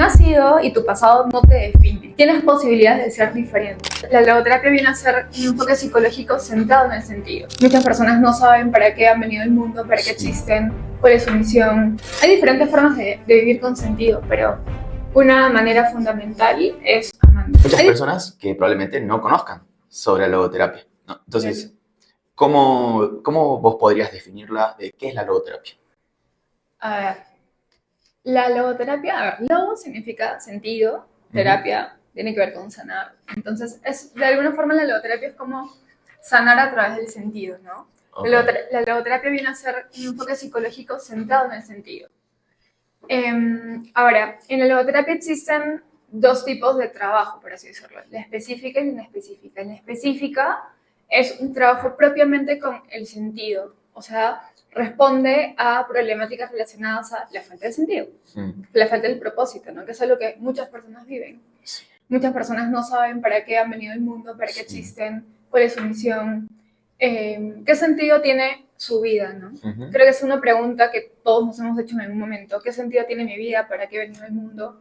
has sido y tu pasado no te define. Tienes posibilidades de ser diferente. La logoterapia viene a ser un enfoque psicológico centrado en el sentido. Muchas personas no saben para qué han venido al mundo, para qué existen, cuál es su misión. Hay diferentes formas de vivir con sentido, pero una manera fundamental es amando. Muchas personas que probablemente no conozcan sobre la logoterapia, ¿no? Entonces, ¿cómo vos podrías definirla de qué es la logoterapia? A ver, la logoterapia, logo significa sentido, terapia tiene que ver con sanar. Entonces, de alguna forma la logoterapia es como sanar a través del sentido, ¿no? Okay. La logoterapia viene a ser un enfoque psicológico centrado en el sentido. Ahora, en la logoterapia existen dos tipos de trabajo, por así decirlo, la específica y la inespecífica. La específica es un trabajo propiamente con el sentido, o sea, responde a problemáticas relacionadas a la falta de sentido, la falta del propósito, ¿no? Que es algo que muchas personas viven. Muchas personas no saben para qué han venido al mundo, para qué existen, cuál es su misión, qué sentido tiene su vida, ¿no? Creo que es una pregunta que todos nos hemos hecho en algún momento. ¿Qué sentido tiene mi vida? ¿Para qué he venido al mundo?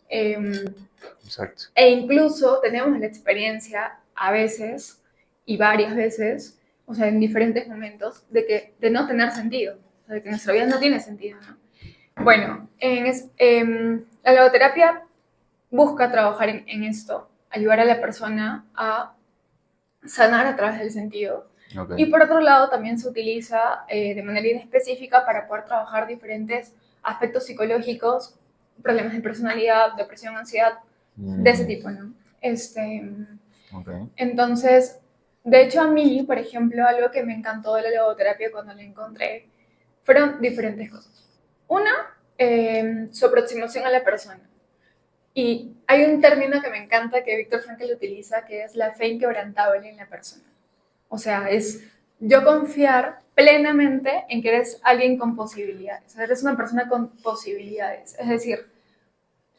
Exacto. E incluso tenemos la experiencia a veces y varias veces, o sea, en diferentes momentos, de no tener sentido, o sea, de que nuestra vida no tiene sentido, ¿no? Bueno, la logoterapia busca trabajar en esto, ayudar a la persona a sanar a través del sentido. Okay. Y por otro lado, también se utiliza de manera inespecífica para poder trabajar diferentes aspectos psicológicos, problemas de personalidad, depresión, ansiedad, de ese tipo, ¿no? Okay. Entonces, de hecho a mí, por ejemplo, algo que me encantó de la logoterapia cuando la encontré fueron diferentes cosas. Una, su aproximación a la persona. Y hay un término que me encanta que Viktor Frankl utiliza, que es la fe inquebrantable en la persona. O sea, es yo confiar plenamente en que eres alguien con posibilidades. O sea, eres una persona con posibilidades. Es decir,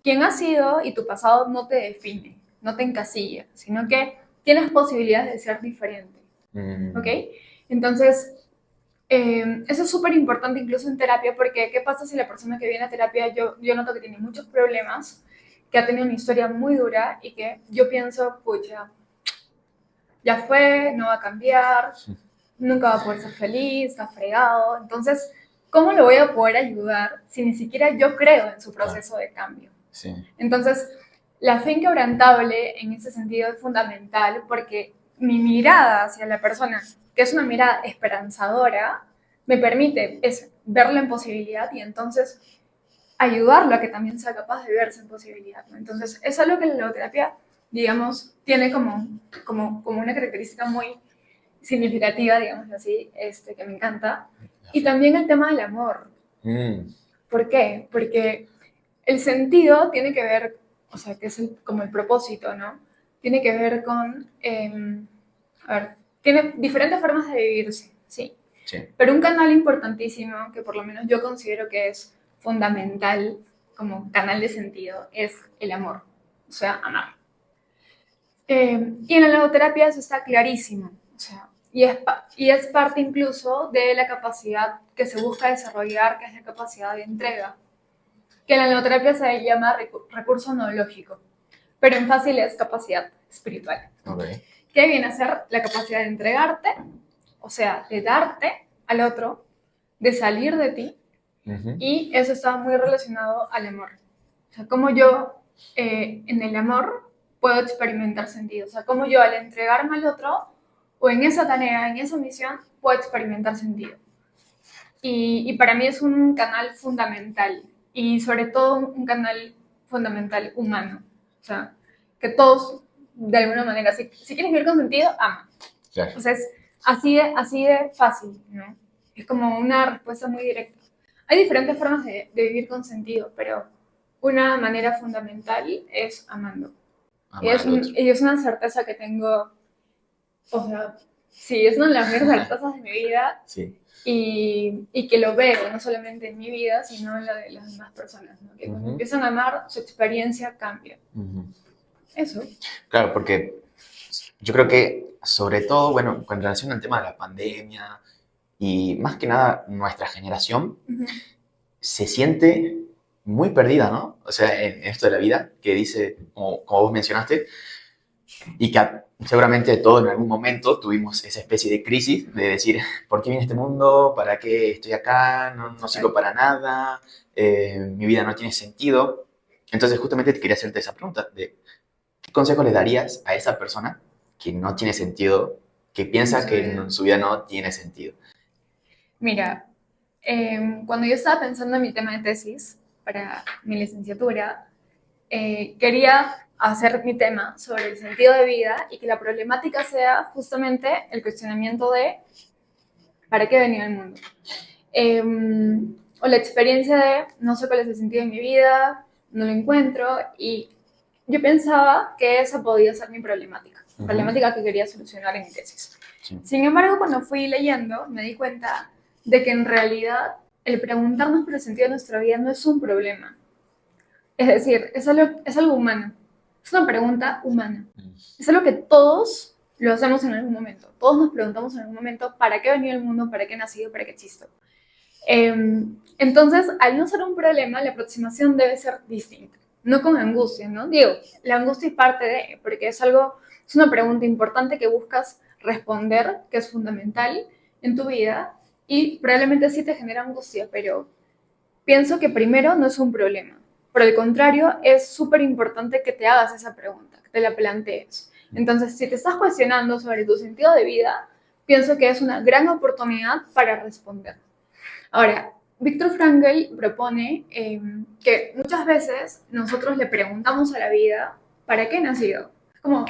quien has sido y tu pasado no te define, no te encasilla, sino que tienes posibilidades de ser diferente. ¿Ok? Entonces, eso es súper importante incluso en terapia, porque ¿qué pasa si la persona que viene a terapia, yo noto que tiene muchos problemas, que ha tenido una historia muy dura y que yo pienso, pucha, ya fue, no va a cambiar, nunca va a poder ser feliz, está fregado? Entonces, ¿cómo lo voy a poder ayudar si ni siquiera yo creo en su proceso de cambio? Sí. Entonces, la fe inquebrantable en ese sentido es fundamental, porque mi mirada hacia la persona, que es una mirada esperanzadora, me permite verla en posibilidad y entonces ayudarlo a que también sea capaz de verse en posibilidad, ¿no? Entonces, es algo que la logoterapia, digamos, tiene como una característica muy significativa, digamos así, que me encanta. Y también el tema del amor. ¿Por qué? Porque el sentido tiene que ver, o sea, que es como el propósito, ¿no? Tiene que ver con, tiene diferentes formas de vivirse, ¿sí? Sí. Pero un canal importantísimo, que por lo menos yo considero que es fundamental como canal de sentido, es el amor, o sea, amar. Y en la logoterapia eso está clarísimo, o sea, y es parte incluso de la capacidad que se busca desarrollar, que es la capacidad de entrega, que en la logoterapia se llama recurso noológico, pero en fácil es capacidad espiritual. Okay. Que viene a ser la capacidad de entregarte, o sea, de darte al otro, de salir de ti, y eso está muy relacionado al amor. O sea, cómo yo en el amor puedo experimentar sentido. O sea, cómo yo al entregarme al otro, o en esa tarea, en esa misión, puedo experimentar sentido. Y para mí es un canal fundamental, y sobre todo un canal fundamental humano. O sea, que todos, de alguna manera, si quieres vivir con sentido, ama. Claro. O sea, es así de fácil, ¿no? Es como una respuesta muy directa. Hay diferentes formas de vivir con sentido, pero una manera fundamental es amando. Y es una certeza que tengo, o sea, sí, es una de las mayores certezas de mi vida. Sí. Y que lo veo no solamente en mi vida, sino en la de las demás personas, ¿no? Que cuando empiezan a amar, su experiencia cambia. Eso. Claro, porque yo creo que, sobre todo, bueno, con relación al tema de la pandemia y más que nada nuestra generación, se siente muy perdida, ¿no? O sea, en esto de la vida, que dice, como vos mencionaste, y que seguramente todos en algún momento tuvimos esa especie de crisis de decir, ¿por qué viene este mundo? ¿Para qué estoy acá? No sirvo para nada, mi vida no tiene sentido. Entonces justamente te quería hacerte esa pregunta de ¿qué consejo le darías a esa persona que no tiene sentido, que En piensa su que vida. en su vida no tiene sentido? Mira, cuando yo estaba pensando en mi tema de tesis para mi licenciatura, quería hacer mi tema sobre el sentido de vida y que la problemática sea justamente el cuestionamiento de ¿para qué venía al mundo? Eh, o la experiencia de no sé cuál es el sentido de mi vida, no lo encuentro y yo pensaba que esa podía ser mi problemática que quería solucionar en mi tesis. Sí. Sin embargo, cuando fui leyendo, me di cuenta de que en realidad el preguntarnos por el sentido de nuestra vida no es un problema. Es decir, es algo humano. Es una pregunta humana. Es algo que todos lo hacemos en algún momento. Todos nos preguntamos en algún momento para qué venía el mundo, para qué he nacido, para qué existo. Entonces, al no ser un problema, la aproximación debe ser distinta. No con angustia, ¿no? Digo, la angustia es parte de, porque es una pregunta importante que buscas responder, que es fundamental en tu vida y probablemente sí te genera angustia, pero pienso que primero no es un problema. Por el contrario, es súper importante que te hagas esa pregunta, que te la plantees. Entonces, si te estás cuestionando sobre tu sentido de vida, pienso que es una gran oportunidad para responder. Ahora, Víctor Frankl propone que muchas veces nosotros le preguntamos a la vida, ¿para qué he nacido? Es como,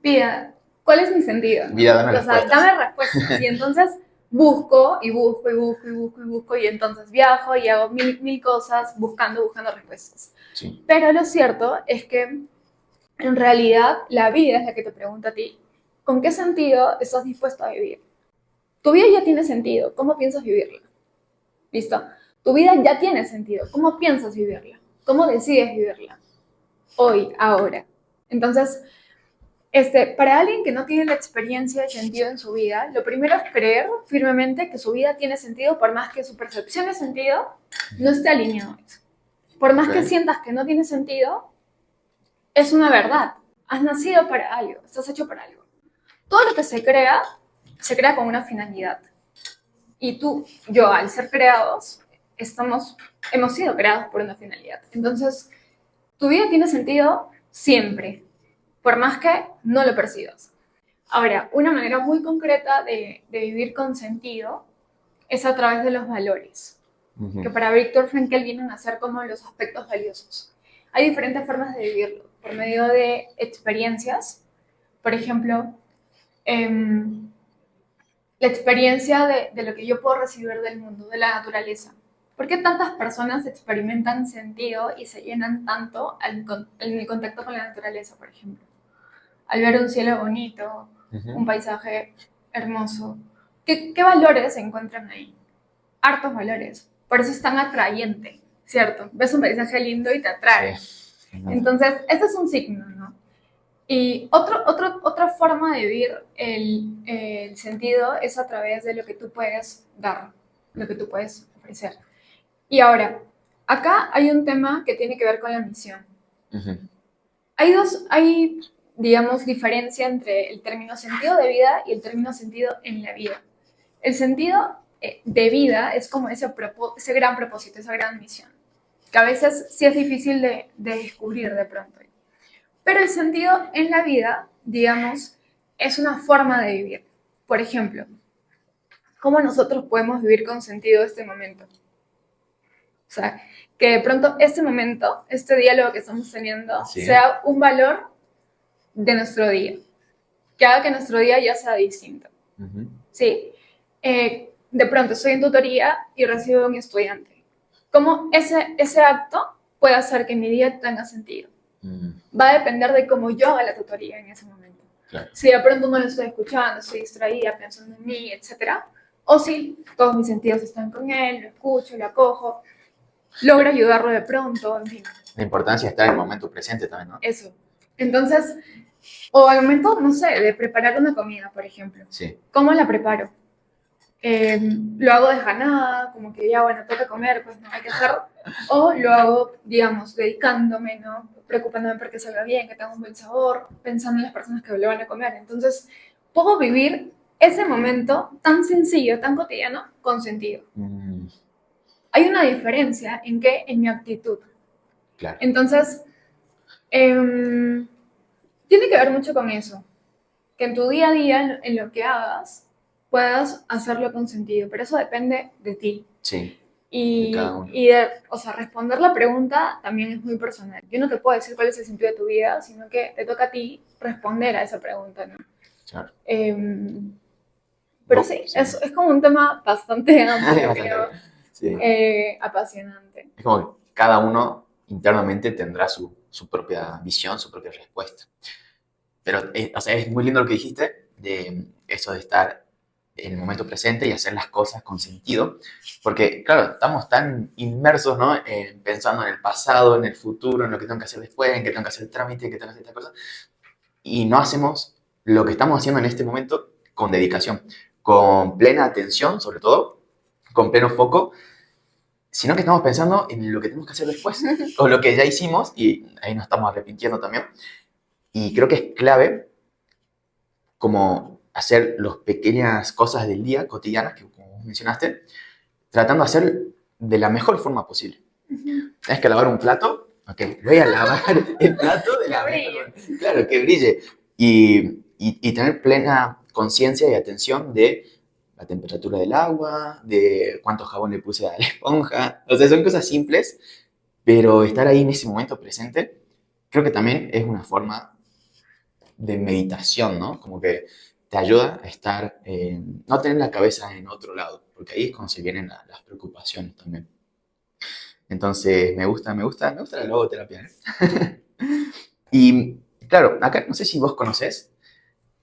vida, ¿cuál es mi sentido? Vida, dame O sea, respuestas. dame respuestas. Y entonces busco y busco y busco y busco y busco y entonces viajo y hago mil cosas buscando respuestas. Sí. Pero lo cierto es que en realidad la vida es la que te pregunta a ti, ¿con qué sentido estás dispuesto a vivir? Tu vida ya tiene sentido, ¿cómo piensas vivirla? ¿Listo? Tu vida ya tiene sentido. ¿Cómo piensas vivirla? ¿Cómo decides vivirla? Hoy, ahora. Entonces, para alguien que no tiene la experiencia de sentido en su vida, lo primero es creer firmemente que su vida tiene sentido, por más que su percepción de sentido no esté alineado a eso. Por más que sientas que no tiene sentido, es una verdad. Has nacido para algo, estás hecho para algo. Todo lo que se crea con una finalidad. Y yo, al ser creados, hemos sido creados por una finalidad. Entonces, tu vida tiene sentido siempre, por más que no lo percibas. Ahora, una manera muy concreta de vivir con sentido es a través de los valores, que para Viktor Frankl vienen a ser como los aspectos valiosos. Hay diferentes formas de vivirlo, por medio de experiencias, por ejemplo, la experiencia de lo que yo puedo recibir del mundo, de la naturaleza. ¿Por qué tantas personas experimentan sentido y se llenan tanto en el contacto con la naturaleza, por ejemplo? Al ver un cielo bonito, un paisaje hermoso. ¿Qué valores se encuentran ahí? Hartos valores. Por eso es tan atrayente, ¿cierto? Ves un paisaje lindo y te atrae. Sí. Entonces, este es un signo, ¿no? Y otra forma de vivir el sentido es a través de lo que tú puedes dar, lo que tú puedes ofrecer. Y ahora, acá hay un tema que tiene que ver con la misión. Hay, digamos, diferencia entre el término sentido de vida y el término sentido en la vida. El sentido de vida es como ese gran propósito, esa gran misión, que a veces sí es difícil de descubrir de pronto. Pero el sentido en la vida, digamos, es una forma de vivir. Por ejemplo, ¿cómo nosotros podemos vivir con sentido este momento? O sea, que de pronto este momento, este diálogo que estamos teniendo, sea un valor de nuestro día. Que haga que nuestro día ya sea distinto. ¿Sí? De pronto estoy en tutoría y recibo a un estudiante. ¿Cómo ese acto puede hacer que mi día tenga sentido? Va a depender de cómo yo haga la tutoría en ese momento. Claro. Si de pronto no lo estoy escuchando, estoy distraída, pensando en mí, etc. O si todos mis sentidos están con él, lo escucho, lo acojo, logro ayudarlo de pronto, en fin. La importancia está en el momento presente también, ¿no? Eso. Entonces, o al momento, no sé, de preparar una comida, por ejemplo. Sí. ¿Cómo la preparo? Lo hago desganada, como que ya, bueno, toca comer, pues no hay que hacer, o lo hago, digamos, dedicándome, ¿no? Preocupándome porque salga bien, que tenga un buen sabor, pensando en las personas que lo van a comer. Entonces, puedo vivir ese momento tan sencillo, tan cotidiano, con sentido. Mm, Hay una diferencia en que en mi actitud. claro. Entonces, tiene que ver mucho con eso, que en tu día a día, en lo que hagas, puedas hacerlo con sentido, pero eso depende de ti. Sí, de cada Y, uno. y o sea, responder la pregunta también es muy personal. Yo no te puedo decir cuál es el sentido de tu vida, sino que te toca a ti responder a esa pregunta, ¿no? Claro. Pero sí, Sí. es como un tema bastante amplio, Bastante bien. creo, Sí. apasionante. Es como que cada uno internamente tendrá su propia visión, su propia respuesta. Pero, o sea, es muy lindo lo que dijiste, de eso de estar en el momento presente y hacer las cosas con sentido, porque, claro, estamos tan inmersos, ¿no? Pensando en el pasado, en el futuro, en lo que tengo que hacer después, en que tengo que hacer el trámite, en que tengo que hacer esta cosa, y no hacemos lo que estamos haciendo en este momento con dedicación, con plena atención, sobre todo, con pleno foco, sino que estamos pensando en lo que tenemos que hacer después, o lo que ya hicimos, y ahí nos estamos arrepintiendo también. Y creo que es clave como hacer las pequeñas cosas del día, cotidianas, que como mencionaste, tratando de hacer de la mejor forma posible. Tienes que lavar un plato, ok, voy a lavar el plato de Que la mejor brille. forma. Claro, que brille. Y tener plena conciencia y atención de la temperatura del agua, de cuánto jabón le puse a la esponja. O sea, son cosas simples, pero estar ahí en ese momento presente, creo que también es una forma de meditación, ¿no? Como que te ayuda a estar, no tener la cabeza en otro lado, porque ahí es cuando se vienen las preocupaciones también. Entonces, me gusta la logoterapia. ¿Eh? Y claro, acá no sé si vos conocés,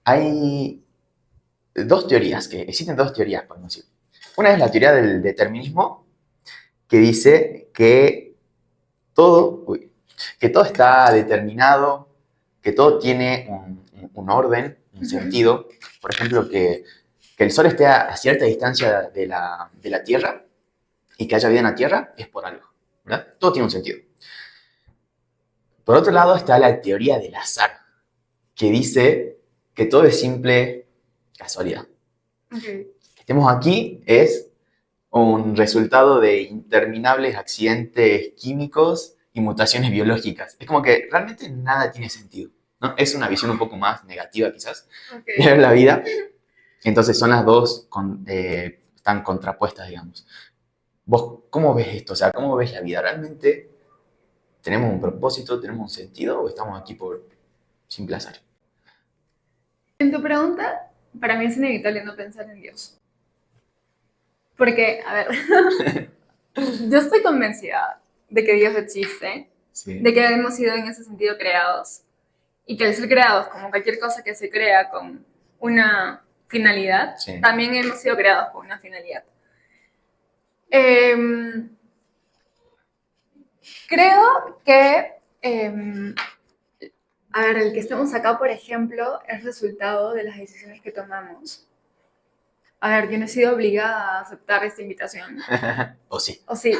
hay dos teorías, que existen dos teorías, podemos decir. Una es la teoría del determinismo, que dice uy, que todo está determinado, que todo tiene un orden, un sentido. Por ejemplo, que el Sol esté a cierta distancia de la Tierra y que haya vida en la Tierra es por algo, ¿verdad? Todo tiene un sentido. Por otro lado está la teoría del azar, que dice que todo es simple casualidad. Okay. Que estemos aquí es un resultado de interminables accidentes químicos y mutaciones biológicas. Es como que realmente nada tiene sentido, ¿no? Es una visión un poco más negativa quizás de Okay. ver la vida. Entonces son las dos están contrapuestas, digamos. ¿Vos cómo ves esto? O sea, ¿cómo ves la vida? ¿Realmente tenemos un propósito, tenemos un sentido o estamos aquí por simple azar? En tu pregunta, para mí es inevitable no pensar en Dios. Porque, a ver, yo estoy convencida de que Dios existe, de Sí, que hemos sido en ese sentido creados y que al ser creados como cualquier cosa que se crea con una finalidad, sí, también hemos sido creados con una finalidad. Eh, creo que, a ver, el que estemos acá, por ejemplo, es resultado de las decisiones que tomamos. A ver, yo no he sido obligada a aceptar esta invitación. o sí. ¿O sí?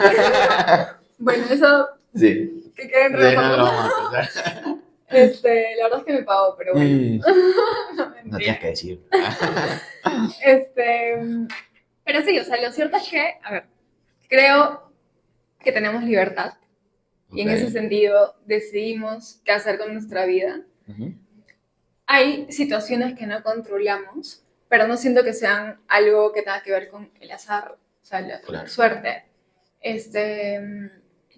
Bueno, eso Sí, que quede entre sí, no lo nosotros. vamos a contar. La verdad es que me pagó, pero bueno. Mm, No, no tienes mentira. que decir. Este, pero sí, o sea, lo cierto es que, a ver, creo que tenemos libertad y Ok. en ese sentido decidimos qué hacer con nuestra vida. Ujú. Hay situaciones que no controlamos, pero no siento que sean algo que tenga que ver con el azar, o sea, la Claro. suerte, este,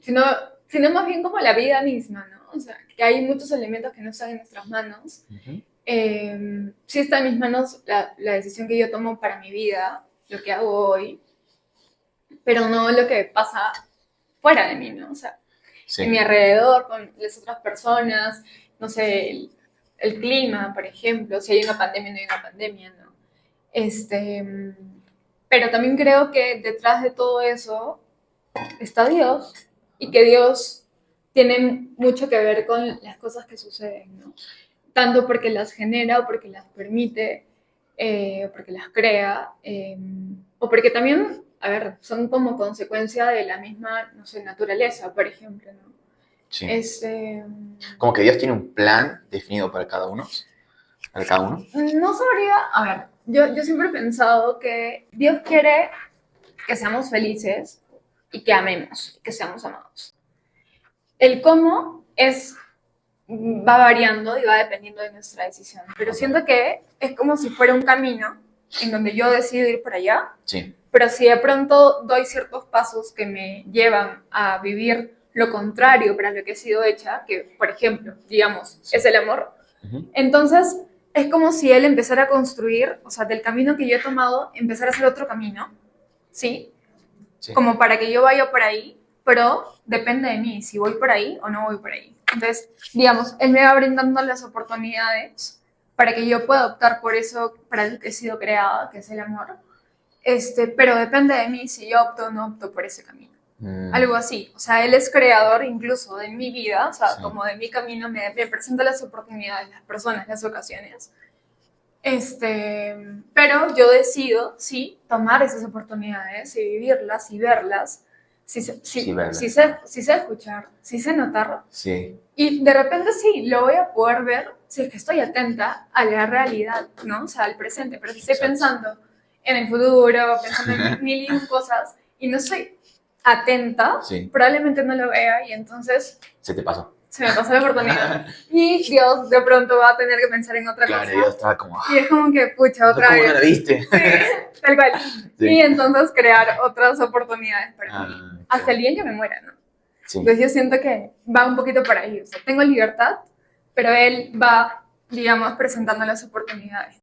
sino, sino más bien como la vida misma, ¿no? O sea, que hay muchos elementos que no están en nuestras manos. Ujú. Sí está en mis manos la decisión que yo tomo para mi vida, lo que hago hoy, pero no lo que pasa fuera de mí, ¿no? O sea, en mi Sí, alrededor, con las otras personas, no sé, el clima, por ejemplo, si hay una pandemia, no hay una pandemia, ¿no? Este, pero también creo que detrás de todo eso está Dios y que Dios tiene mucho que ver con las cosas que suceden, ¿no? Tanto porque las genera o porque las permite, porque las crea. O porque también, a ver, son como consecuencia de la misma, no sé, naturaleza, por ejemplo, ¿no? Sí. Este, Como que Dios tiene un plan definido para cada uno. Para cada uno. no sabría, a ver, yo siempre he pensado que Dios quiere que seamos felices y que amemos, que seamos amados. El cómo va variando y va dependiendo de nuestra decisión, pero siento que es como si fuera un camino en donde yo decido ir por allá, Sí. pero si de pronto doy ciertos pasos que me llevan a vivir lo contrario para lo que he sido hecha, que por ejemplo, digamos, es el amor, entonces es como si él empezara a construir, o sea, del camino que yo he tomado, empezar a hacer otro camino, ¿sí? Sí. Como para que yo vaya por ahí, pero depende de mí si voy por ahí o no voy por ahí. Entonces, digamos, él me va brindando las oportunidades para que yo pueda optar por eso para el que he sido creada, que es el amor. Pero depende de mí si yo opto o no opto por ese camino. Algo así. O sea, él es creador incluso de mi vida, o sea, Sí. como de mi camino, me presenta las oportunidades, las personas, las ocasiones. Pero yo decido, sí, tomar esas oportunidades y vivirlas y verlas, Sí, verlas. si sé escuchar, si sé notar. Sí. Y de repente sí, lo voy a poder ver si es que estoy atenta a la realidad, ¿no? O sea, al presente. Pero si estoy Exacto. pensando en el futuro, pensando en mil y un cosas, y no estoy atenta, Sí. probablemente no lo vea y entonces Se te pasó. se me pasó la oportunidad. Y Dios de pronto va a tener que pensar en otra Claro, cosa. Dios estaba como... Y es como que, pucha, otra ¿Cómo vez. no la viste? Sí, tal cual. Sí. Y entonces crear otras oportunidades para mí. Claro. Hasta el día en que me muera, ¿no? Sí. Entonces yo siento que va un poquito por ahí. O sea, tengo libertad, pero él va, digamos, presentando las oportunidades.